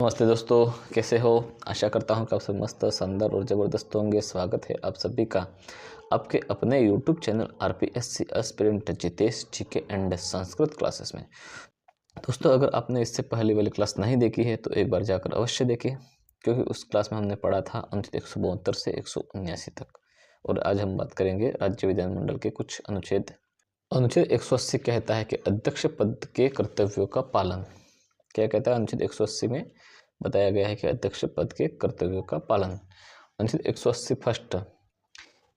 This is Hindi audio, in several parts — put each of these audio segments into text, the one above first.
नमस्ते दोस्तों, कैसे हो। आशा करता हूँ कि आप सब मस्त, शानदार और ज़बरदस्त होंगे। स्वागत है आप सभी का आपके अपने YouTube channel RPSC aspirant Jitesh GK and Sanskrit classes में। दोस्तों, अगर आपने इससे पहले वाली क्लास नहीं देखी है तो एक बार जाकर अवश्य देखें, क्योंकि उस क्लास में हमने पढ़ा था अनुच्छेद 172 से 179 तक। और आज हम बात करेंगे राज्य विधानमंडल के कुछ अनुच्छेद। अनुच्छेद 180 कहता है कि अध्यक्ष पद के कर्तव्यों का पालन। क्या कहता है? अनुच्छेद 180 में बताया गया है कि अध्यक्ष पद के कर्तव्यों का पालन। अनुच्छेद 180 फर्स्ट,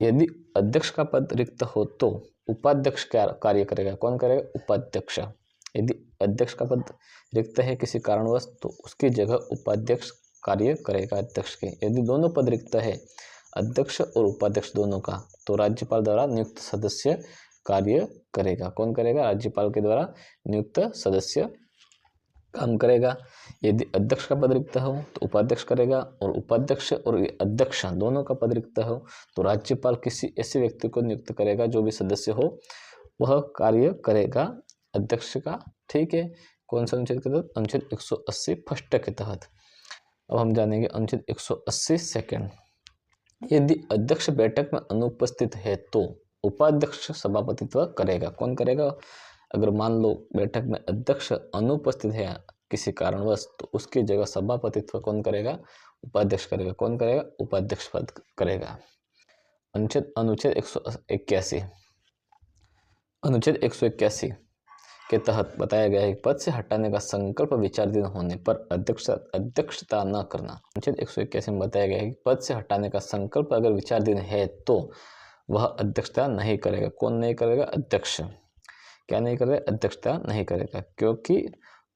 यदि अध्यक्ष का पद रिक्त हो तो उपाध्यक्ष क्या कार्य करेगा? कौन करेगा? उपाध्यक्ष। यदि अध्यक्ष का पद रिक्त है किसी कारणवश तो उसकी जगह उपाध्यक्ष कार्य करेगा अध्यक्ष के। यदि दोनों पद रिक्त है, अध्यक्ष और उपाध्यक्ष दोनों का, तो राज्यपाल द्वारा नियुक्त सदस्य कार्य करेगा। कौन करेगा? राज्यपाल के द्वारा नियुक्त सदस्य काम करेगा। यदि अध्यक्ष का पद रिक्त हो तो उपाध्यक्ष करेगा, और उपाध्यक्ष और अध्यक्ष दोनों का पद रिक्त हो तो राज्यपाल किसी ऐसे व्यक्ति को नियुक्त करेगा, जो भी सदस्य हो वह कार्य करेगा अध्यक्ष का। ठीक है, कौन सा अनुच्छेद के तहत? अनुच्छेद 180 फर्स्ट के तहत। अब हम जानेंगे अनुच्छेद 180 सेकंड। यदि अध्यक्ष बैठक में अनुपस्थित है तो उपाध्यक्ष सभापतित्व करेगा। कौन करेगा? अगर मान लो बैठक में अध्यक्ष अनुपस्थित है किसी कारणवश तो उसकी जगह सभापतित्व कौन करेगा? उपाध्यक्ष करेगा। कौन करेगा? उपाध्यक्ष पद करेगा। अनुच्छेद 181, अनुच्छेद 181 के तहत बताया गया है कि पद से हटाने का संकल्प विचाराधीन होने पर अध्यक्षता न करना। अनुच्छेद 181 में बताया गया है कि पद से हटाने का संकल्प अगर विचाराधीन है तो वह अध्यक्षता नहीं करेगा। कौन नहीं करेगा? अध्यक्ष। क्या नहीं करेगा? अध्यक्षता नहीं करेगा, क्योंकि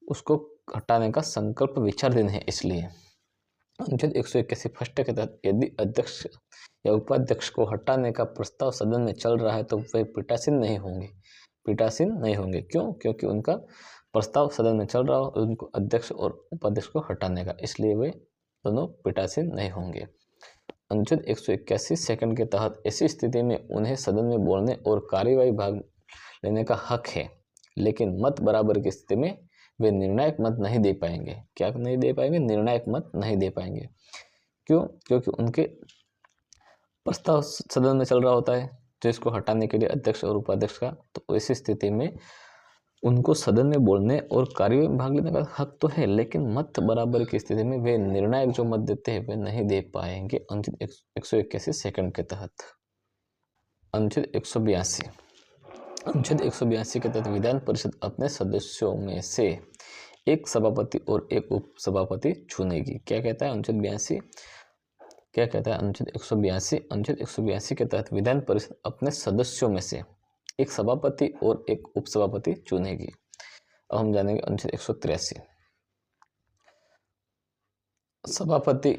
उसको हटाने का संकल्प विचाराधीन है, इसलिए। अनुच्छेद 181 फर्स्ट के तहत यदि अध्यक्ष या उपाध्यक्ष को हटाने का प्रस्ताव सदन में चल रहा है तो वे पीठासीन नहीं होंगे। पीठासीन नहीं होंगे क्यों? क्योंकि उनका प्रस्ताव सदन में चल रहा हो उनको अध्यक्ष और उपाध्यक्ष को हटाने का, इसलिए वे दोनों पीठासीन नहीं होंगे। अनुच्छेद 181 सेकंड के तहत ऐसी स्थिति में उन्हें सदन में बोलने और कार्यवाही भाग लेने का हक है, लेकिन मत बराबर की स्थिति में वे निर्णायक मत नहीं दे पाएंगे। क्या नहीं दे पाएंगे? निर्णायक मत नहीं दे पाएंगे। क्यों? क्योंकि उनके प्रस्ताव सदन में चल रहा होता है जिसको हटाने के लिए अध्यक्ष और उपाध्यक्ष का, तो ऐसी स्थिति में उनको सदन में बोलने और कार्यवाही में भाग लेने का हक तो है, लेकिन मत बराबर की स्थिति में वे निर्णायक जो मत देते हैं वे नहीं दे पाएंगे। अनुच्छेद 181 सेकंड के तहत। अनुच्छेद 182, अनुच्छेद 182 के तहत विधान परिषद अपने सदस्यों में से एक सभापति और एक उप सभापति चुनेगी। क्या कहता है अनुच्छेद 82? क्या कहता है अनुच्छेद 182? अनुच्छेद 182 के तहत विधान परिषद अपने सदस्यों में से एक सभापति और एक उप सभापति चुनेगी। अब हम जानेंगे अनुच्छेद 183, सभापति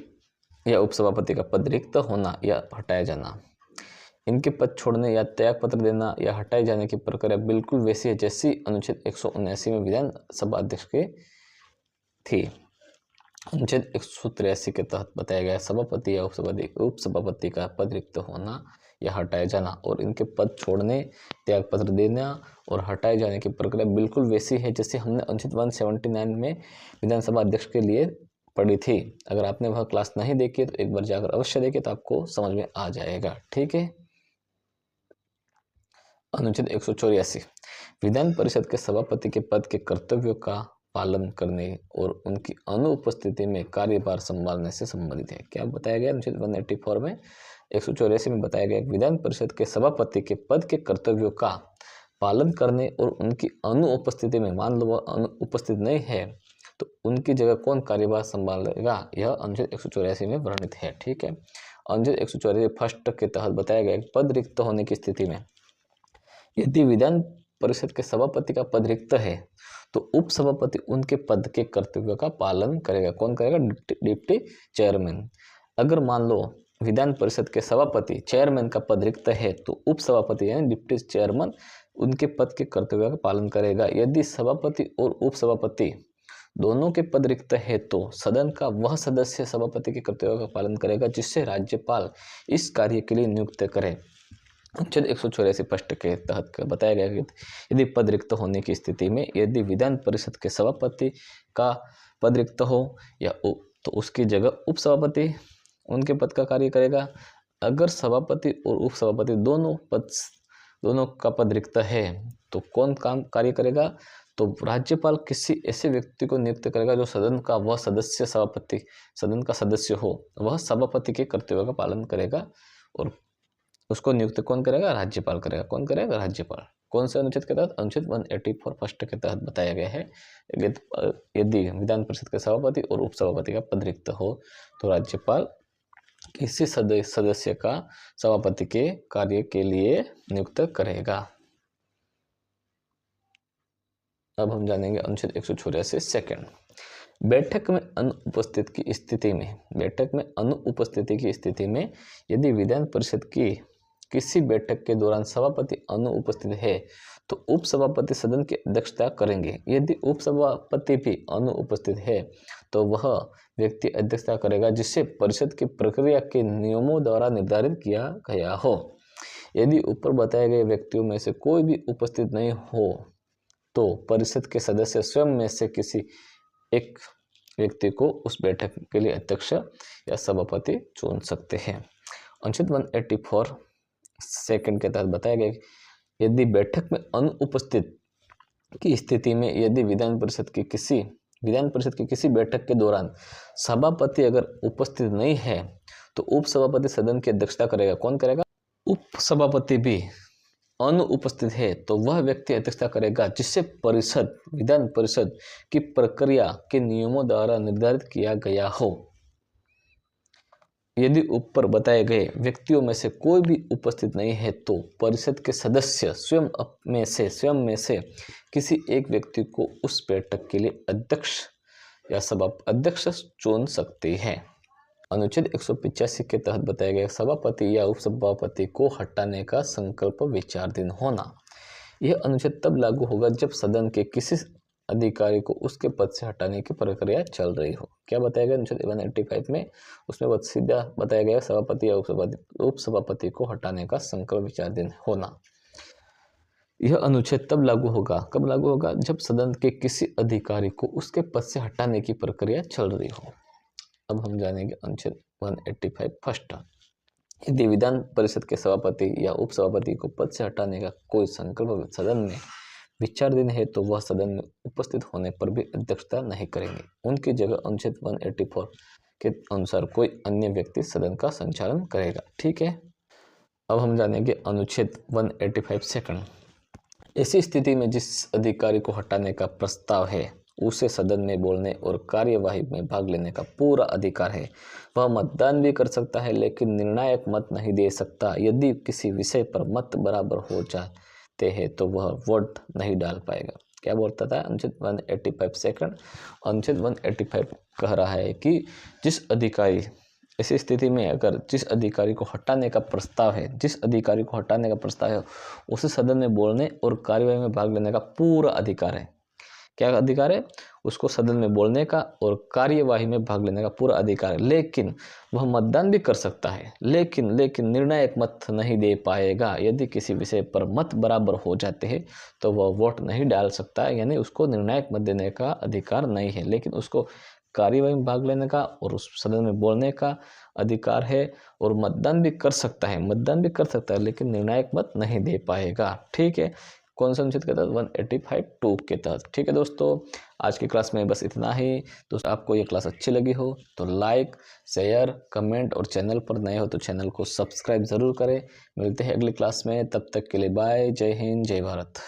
या उप सभापति का पद रिक्त होना या हटाया जाना। इनके पद छोड़ने या त्याग पत्र देना या हटाए जाने की प्रक्रिया बिल्कुल वैसी है जैसी अनुच्छेद 179 में विधानसभा अध्यक्ष के थी। अनुच्छेद 183 के तहत बताया गया सभापति या उप सभापति का पद रिक्त होना या हटाए जाना और इनके पद छोड़ने, त्याग पत्र देना और हटाए जाने की प्रक्रिया बिल्कुल वैसी है जैसे हमने अनुच्छेद 179 में विधानसभा अध्यक्ष के लिए पढ़ी थी। अगर आपने वह क्लास नहीं देखी तो एक बार जाकर अवश्य देखें, तो आपको समझ में आ जाएगा। ठीक है। अनुच्छेद 184, विधान परिषद के सभापति के पद के कर्तव्यों का पालन करने और उनकी अनुपस्थिति में कार्यभार संभालने से संबंधित है। क्या बताया गया? अनुच्छेद 184 में 184 में बताया गया विधान परिषद के सभापति के पद के कर्तव्यों का पालन करने और उनकी अनुपस्थिति में, मान लो वह उपस्थित नहीं है तो उनकी जगह कौन कार्यभार संभालेगा, यह अनुच्छेद 184 में वर्णित है। ठीक है। अनुच्छेद 184 फर्स्ट के तहत बताया गया पद रिक्त होने की स्थिति में यदि विधान परिषद के सभापति का पद रिक्त है तो उप सभापति उनके पद के कर्तव्यों का पालन करेगा। कौन करेगा? Deputy chairman. अगर मान लो विधान परिषद के सभापति चेयरमैन का पद रिक्त है तो उप सभापति यानी डिप्टी चेयरमैन उनके पद के कर्तव्यों का पालन करेगा। यदि सभापति और उप सभापति दोनों के पद रिक्त है तो सदन का वह सदस्य सभापति के कर्तव्यों का पालन करेगा जिससे राज्यपाल इस कार्य के लिए नियुक्त करे। अनुच्छेद 184 फर्स्ट के तहत बताया गया कि यदि पद रिक्त होने की स्थिति में यदि विधान परिषद के सभापति का पद रिक्त हो या तो उसकी जगह उपसभापति उनके पद का कार्य करेगा। अगर सभापति और उपसभापति दोनों का पद रिक्त है तो कौन काम कार्य करेगा? तो राज्यपाल किसी ऐसे व्यक्ति को नियुक्त करेगा जो सदन का वह सदस्य सदन का सदस्य हो, वह सभापति के कर्तव्यों का पालन करेगा और उसको नियुक्त कौन करेगा? राज्यपाल करेगा। कौन करेगा? राज्यपाल। कौन से अनुच्छेद के तहत? अनुच्छेद 184 फर्स्ट के तहत बताया गया है यदि विधान परिषद के सभापति और उपसभापति का पद रिक्त हो तो राज्यपाल किसी सदस्य का सभापति के कार्य के लिए नियुक्त करेगा। अब हम जानेंगे अनुच्छेद 184 सेकंड। बैठक में अनुपस्थिति की स्थिति में यदि विधान परिषद की किसी बैठक के दौरान सभापति अनुपस्थित है तो उपसभापति सदन की अध्यक्षता करेंगे। यदि उपसभापति भी अनुपस्थित है तो वह व्यक्ति अध्यक्षता करेगा जिसे परिषद की प्रक्रिया के नियमों द्वारा निर्धारित किया गया हो। यदि ऊपर बताए गए व्यक्तियों में से कोई भी उपस्थित नहीं हो तो परिषद के सदस्य स्वयं में से किसी एक व्यक्ति को उस बैठक के लिए अध्यक्ष या सभापति चुन सकते हैं। अनुच्छेद 184 सेकंड के तहत बताया गया यदि बैठक में अनुपस्थित की स्थिति में यदि विधान परिषद की किसी बैठक के दौरान सभापति अगर उपस्थित नहीं है तो उपसभापति सदन की अध्यक्षता करेगा। कौन करेगा? उपसभापति भी अनुपस्थित है तो वह व्यक्ति अध्यक्षता करेगा जिससे विधान परिषद की प्रक्रिया के नियमों द्वारा निर्धारित किया गया हो। यदि ऊपर बताए गए व्यक्तियों में से कोई भी उपस्थित नहीं है तो परिषद के सदस्य स्वयं में से किसी एक व्यक्ति को उस बैठक के लिए अध्यक्ष या अध्यक्ष चुन सकते हैं। अनुच्छेद 185 के तहत बताया गया सभापति या उपसभापति को हटाने का संकल्प विचाराधीन होना। यह अनुच्छेद तब लागू होगा जब सदन के किसी अधिकारी को उसके पद से हटाने की प्रक्रिया चल रही हो। क्या बताया गया अनुच्छेद 185 में? उसमें सीधा बताया गया सभापति या उपसभापति को हटाने का संकल्प विचाराधीन होना। यह अनुच्छेद तब लागू होगा, कब लागू होगा? जब सदन के किसी अधिकारी को उसके पद से हटाने की प्रक्रिया चल रही हो। अब हम जानेंगे अनुच्छेद 185 फर्स्ट। यदि विधान परिषद के सभापति या उपसभापति को पद से हटाने का कोई संकल्प सदन में विचाराधीन है तो वह सदन में उपस्थित होने पर भी अध्यक्षता नहीं करेंगे। उनकी जगह अनुच्छेद 184 के अनुसार कोई अन्य व्यक्ति सदन का संचालन करेगा। ठीक है। अब हम जानेंगे अनुच्छेद 185 सेकंड। ऐसी स्थिति में जिस अधिकारी को हटाने का प्रस्ताव है उसे सदन में बोलने और कार्यवाही में भाग लेने का पूरा अधिकार है। वह मतदान भी कर सकता है लेकिन निर्णायक मत नहीं दे सकता। यदि किसी विषय पर मत बराबर हो जाते हैं तो वह वोट नहीं डाल पाएगा। क्या बोलता था अनुच्छेद 185 सेकंड? अनुच्छेद 185 कह रहा है कि ऐसी स्थिति में अगर जिस अधिकारी को हटाने का प्रस्ताव है उसे सदन में बोलने और कार्यवाही में भाग लेने का पूरा अधिकार है। क्या अधिकार है? उसको सदन में बोलने का और कार्यवाही में भाग लेने का पूरा अधिकार है, लेकिन वह मतदान भी कर सकता है लेकिन निर्णायक मत नहीं दे पाएगा। यदि किसी विषय पर मत बराबर हो जाते हैं तो वह वोट नहीं डाल सकता है, यानी उसको निर्णायक मत देने का अधिकार नहीं है, लेकिन उसको कार्यवाही में भाग लेने का और उस सदन में बोलने का अधिकार है और मतदान भी कर सकता है लेकिन निर्णायक मत नहीं दे पाएगा। ठीक है। कौन सा अनुच्छेद के तहत? 185(2) के तहत। ठीक है दोस्तों, आज की क्लास में बस इतना ही। दोस्तों आपको ये क्लास अच्छी लगी हो तो लाइक, शेयर, कमेंट और चैनल पर नए हो तो चैनल को सब्सक्राइब ज़रूर करें। मिलते हैं अगली क्लास में, तब तक के लिए बाय। जय हिंद, जय भारत।